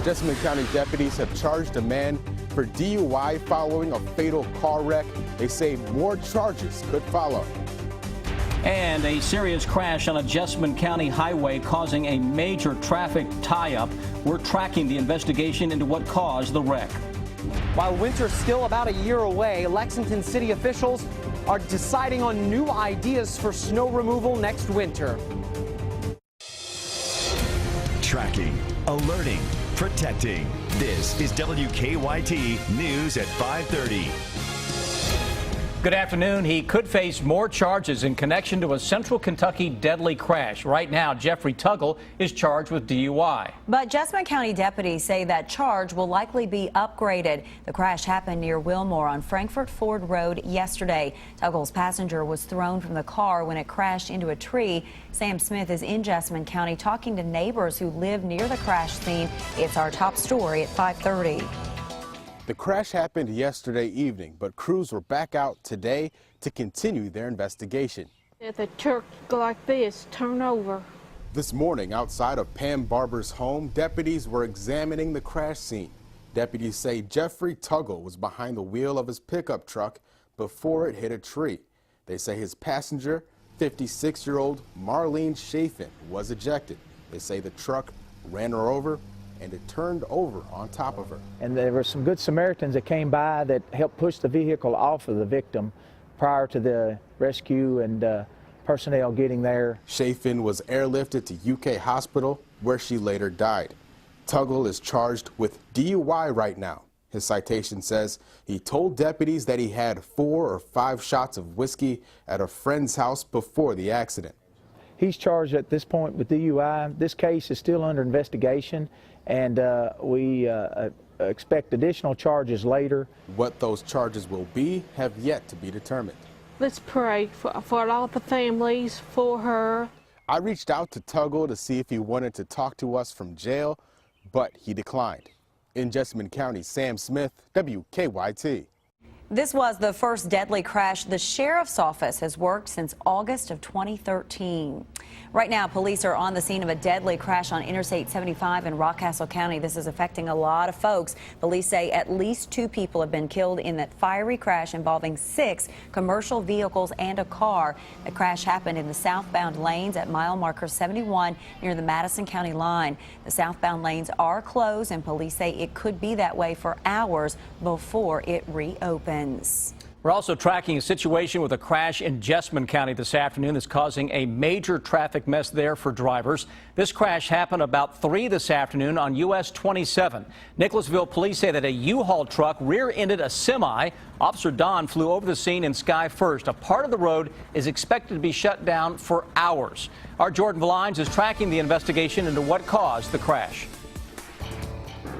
Jessamine County deputies have charged a man for DUI following a fatal car wreck. They say more charges could follow. And a serious crash on a Jessamine County highway causing a major traffic tie-up. We're tracking the investigation into what caused the wreck. While winter's still about a year away, Lexington city officials are deciding on new ideas for snow removal next winter. Tracking, alerting, protecting. This is WKYT News at 5:30. Good afternoon. He could face more charges in connection to a Central Kentucky deadly crash. Right now, Jeffrey Tuggle is charged with DUI. But Jessamine County deputies say that charge will likely be upgraded. The crash happened near Wilmore on Frankfort Ford Road yesterday. Tuggle's passenger was thrown from the car when it crashed into a tree. Sam Smith is in Jessamine County talking to neighbors who live near the crash scene. It's our top story at 5:30. The crash happened yesterday evening, but crews were back out today to continue their investigation. If a truck like this turn over. This morning, outside of Pam Barber's home, deputies were examining the crash scene. Deputies say Jeffrey Tuggle was behind the wheel of his pickup truck before it hit a tree. They say his passenger, 56-year-old Marlene Chafin, was ejected. They say the truck ran her over and it turned over on top of her. And there were some good Samaritans that came by that helped push the vehicle off of the victim prior to the rescue and personnel getting there. Chafin was airlifted to UK Hospital, where she later died. Tuggle is charged with DUI right now. His citation says he told deputies that he had 4 or 5 shots of whiskey at a friend's house before the accident. He's charged at this point with DUI. This case is still under investigation, and we expect additional charges later. What those charges will be have yet to be determined. Let's pray for all the families, for her. I reached out to Tuggle to see if he wanted to talk to us from jail, but he declined. In Jessamine County, Sam Smith, WKYT. This was the first deadly crash the sheriff's office has worked since August of 2013. Right now, police are on the scene of a deadly crash on Interstate 75 in Rockcastle County. This is affecting a lot of folks. Police say at least 2 people have been killed in that fiery crash involving 6 commercial vehicles and a car. The crash happened in the southbound lanes at mile marker 71 near the Madison County line. The southbound lanes are closed, and police say it could be that way for hours before it reopens. We're also tracking a situation with a crash in Jessamine County this afternoon that's causing a major traffic mess there for drivers. This crash happened about 3 this afternoon on US 27. Nicholasville police say that a U-Haul truck rear-ended a semi. Officer Don flew over the scene in Sky First. A part of the road is expected to be shut down for hours. Our Jordan Valines is tracking the investigation into what caused the crash.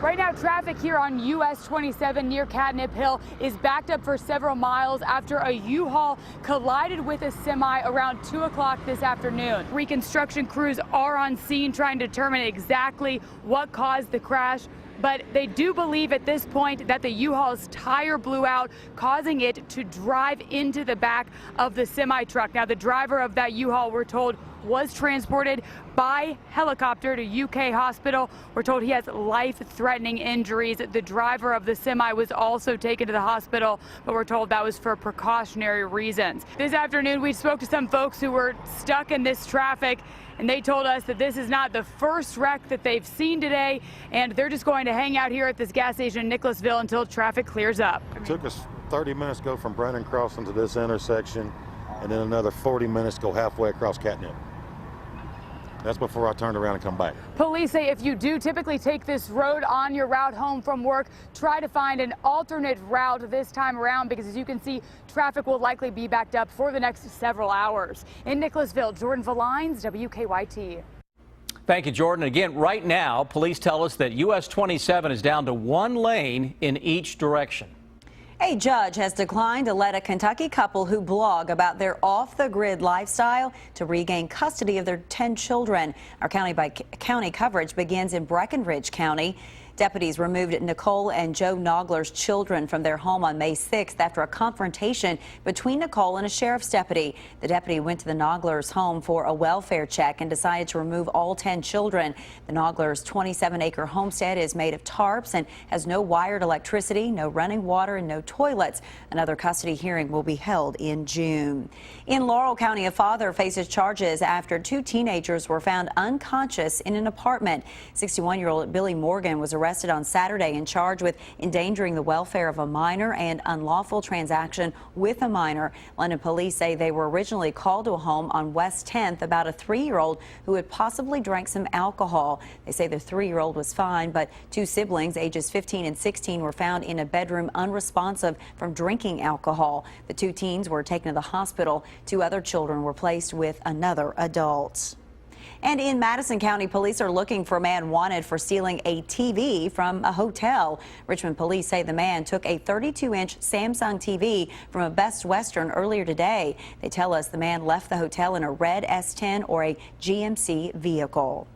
Right now, traffic here on US 27 near Catnip Hill is backed up for several miles after a U-Haul collided with a semi around 2 o'clock this afternoon. Reconstruction crews are on scene trying to determine exactly what caused the crash, but they do believe at this point that the U-Haul's tire blew out, causing it to drive into the back of the semi-truck. Now, the driver of that U-Haul, we're told, was transported by helicopter to UK Hospital. We're told he has life-threatening injuries. The driver of the semi was also taken to the hospital, but we're told that was for precautionary reasons. This afternoon, we spoke to some folks who were stuck in this traffic, and they told us that this is not the first wreck that they've seen today, and they're just going to hang out here at this gas station in Nicholasville until traffic clears up. It took us 30 minutes to go from Brennan Crossing to this intersection, and then another 40 minutes to go halfway across Catnip. That's before I turned around and come back. Police say if you do typically take this road on your route home from work, try to find an alternate route this time around, because as you can see, traffic will likely be backed up for the next several hours. In Nicholasville, Jordan Valines, WKYT. Thank you, Jordan. Again, right now, police tell us that US 27 is down to 1 lane in each direction. A judge has declined to let a Kentucky couple who blog about their off-the-grid lifestyle to regain custody of their 10 children. Our county-by-county coverage begins in Breckenridge County. Deputies removed Nicole and Joe Nogler's children from their home on May 6th after a confrontation between Nicole and a sheriff's deputy. The deputy went to the Noglers' home for a welfare check and decided to remove all 10 children. The Noglers' 27-acre homestead is made of tarps and has no wired electricity, no running water, and no toilets. Another custody hearing will be held in June. In Laurel County, a father faces charges after 2 teenagers were found unconscious in an apartment. 61-year-old Billy Morgan was arrested on Saturday and charged with endangering the welfare of a minor and unlawful transaction with a minor. London police say they were originally called to a home on West 10th about a 3-year-old who had possibly drank some alcohol. They say the 3-year-old was fine, but 2 siblings, ages 15 and 16, were found in a bedroom unresponsive from drinking alcohol. The 2 teens were taken to the hospital. 2 other children were placed with another adult. And in Madison County, police are looking for a man wanted for stealing a TV from a hotel. Richmond police say the man took a 32-inch Samsung TV from a Best Western earlier today. They tell us the man left the hotel in a red S10 or a GMC vehicle.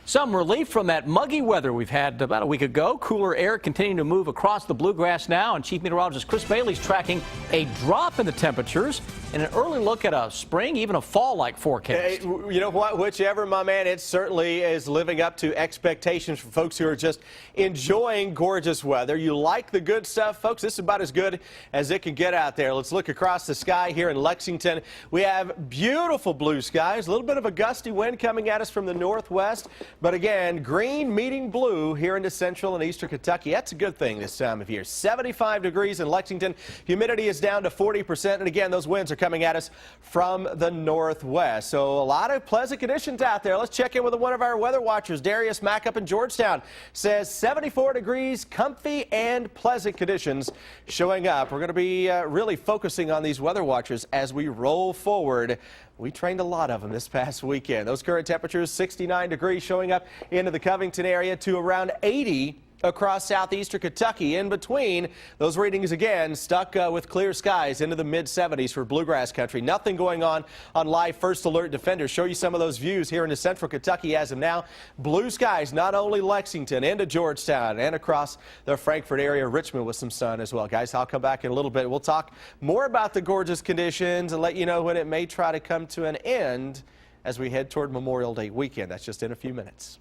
Some relief from that muggy weather we've had about a week ago. Cooler air continuing to move across the bluegrass now, and Chief Meteorologist Chris Bailey's tracking a drop in the temperatures and an early look at a spring, even a fall-like forecast. You know what? Whichever, my man, it certainly is living up to expectations for folks who are just enjoying gorgeous weather. You like the good stuff, folks? This is about as good as it can get out there. Let's look across the sky here in Lexington. We have beautiful blue skies, a little bit of a gusty wind coming at us from the northwest. But again, green meeting blue here into central and eastern Kentucky. That's a good thing this time of year. 75 degrees in Lexington. Humidity is down to 40%. And again, those winds are coming at us from the northwest. So a lot of pleasant conditions out there. Let's check in with one of our weather watchers. Darius Mack up in Georgetown says 74 degrees, comfy and pleasant conditions showing up. We're going to be really focusing on these weather watchers as we roll forward. We trained a lot of them this past weekend. Those current temperatures, 69 degrees showing up into the Covington area to around 80 across southeastern Kentucky. In between, those readings again stuck with clear skies into the mid-70s for bluegrass country. Nothing going on live First Alert Defender. Show you some of those views here into central Kentucky as of now. Blue skies, not only Lexington, into Georgetown and across the Frankfort area, Richmond with some sun as well. Guys, I'll come back in a little bit. We'll talk more about the gorgeous conditions and let you know when it may try to come to an end as we head toward Memorial Day weekend. That's just in a few minutes.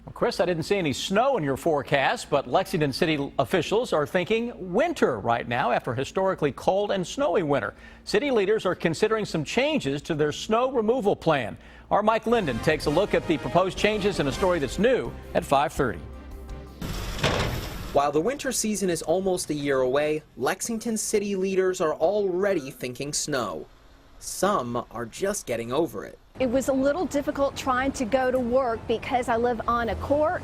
Well, Chris, I didn't see any snow in your forecast, but Lexington City officials are thinking winter right now after a historically cold and snowy winter. City leaders are considering some changes to their snow removal plan. Our Mike Linden takes a look at the proposed changes in a story that's new at 5:30. While the winter season is almost a year away, Lexington City leaders are already thinking snow. Some are just getting over it. It was a little difficult trying to go to work because I live on a court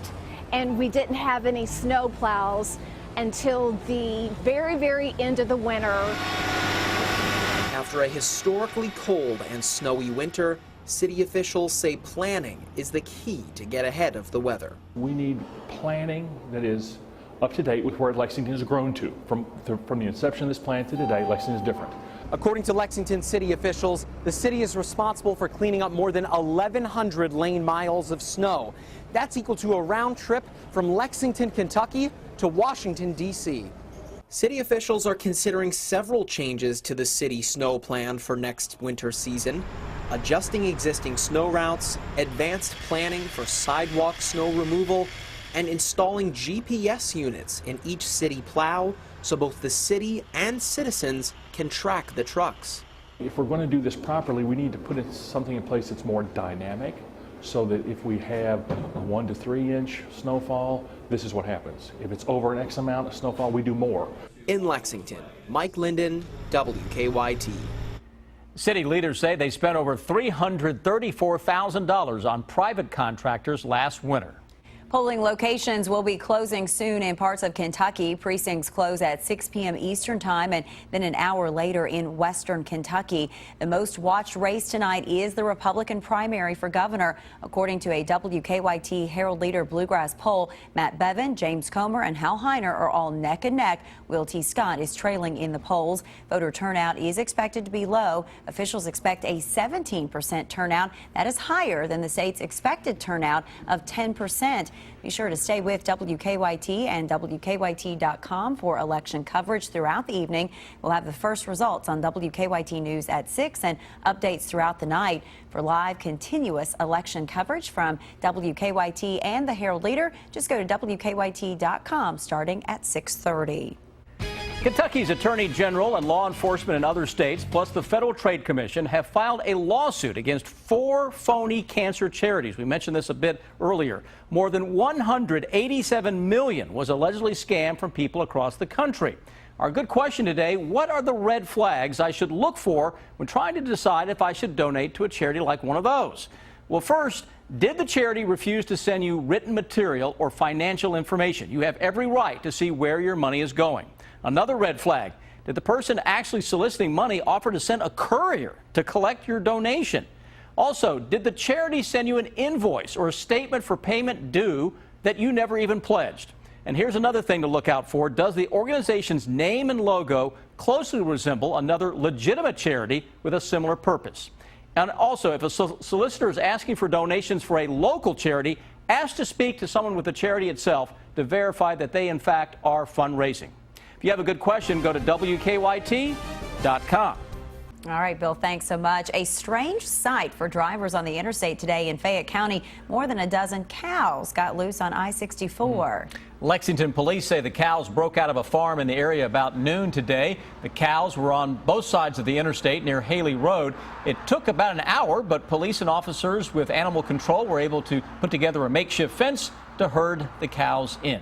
and we didn't have any snow plows until the very, very end of the winter. After a historically cold and snowy winter, city officials say planning is the key to get ahead of the weather. We need planning that is up to date with where Lexington has grown to. From the inception of this plan to today, Lexington is different. According to Lexington City officials, the city is responsible for cleaning up more than 1,100 lane miles of snow. That's equal to a round trip from Lexington, Kentucky to Washington, D.C. City officials are considering several changes to the city snow plan for next winter season, adjusting existing snow routes, advanced planning for sidewalk snow removal, and installing GPS units in each city plow so both the city and citizens can track the trucks. If we're going to do this properly, we need to put something in place that's more dynamic so that if we have a 1 to 3 inch snowfall, this is what happens. If it's over an X amount of snowfall, we do more. In Lexington, Mike Linden, WKYT. City leaders say they spent over $334,000 on private contractors last winter. Polling locations will be closing soon in parts of Kentucky. Precincts close at 6 p.m. Eastern time and then an hour later in western Kentucky. The most watched race tonight is the Republican primary for governor. According to a WKYT Herald Leader Bluegrass poll, Matt Bevin, James Comer, and Hal Heiner are all neck and neck. Will T. Scott is trailing in the polls. Voter turnout is expected to be low. Officials expect a 17% turnout. That is higher than the state's expected turnout of 10%. Be sure to stay with WKYT and WKYT.com for election coverage throughout the evening. We'll have the first results on WKYT News at 6 and updates throughout the night. For live, continuous election coverage from WKYT and the Herald Leader, just go to WKYT.com starting at 6:30. Kentucky's Attorney General and law enforcement in other states, plus the Federal Trade Commission, have filed a lawsuit against 4 phony cancer charities. We mentioned this a bit earlier. More than $187 million was allegedly scammed from people across the country. Our good question today: what are the red flags I should look for when trying to decide if I should donate to a charity like one of those? Well, first, did the charity refuse to send you written material or financial information? You have every right to see where your money is going. Another red flag: did the person actually soliciting money offer to send a courier to collect your donation? Also, did the charity send you an invoice or a statement for payment due that you never even pledged? And here's another thing to look out for: does the organization's name and logo closely resemble another legitimate charity with a similar purpose? And also, if a solicitor is asking for donations for a local charity, ask to speak to someone with the charity itself to verify that they in fact are fundraising. If you have a good question, go to WKYT.com. All right, Bill, thanks so much. A strange sight for drivers on the interstate today in Fayette County. More than a dozen cows got loose on I-64. Lexington police say the cows broke out of a farm in the area about noon today. The cows were on both sides of the interstate near Haley Road. It took about an hour, but police and officers with animal control were able to put together a makeshift fence to herd the cows in.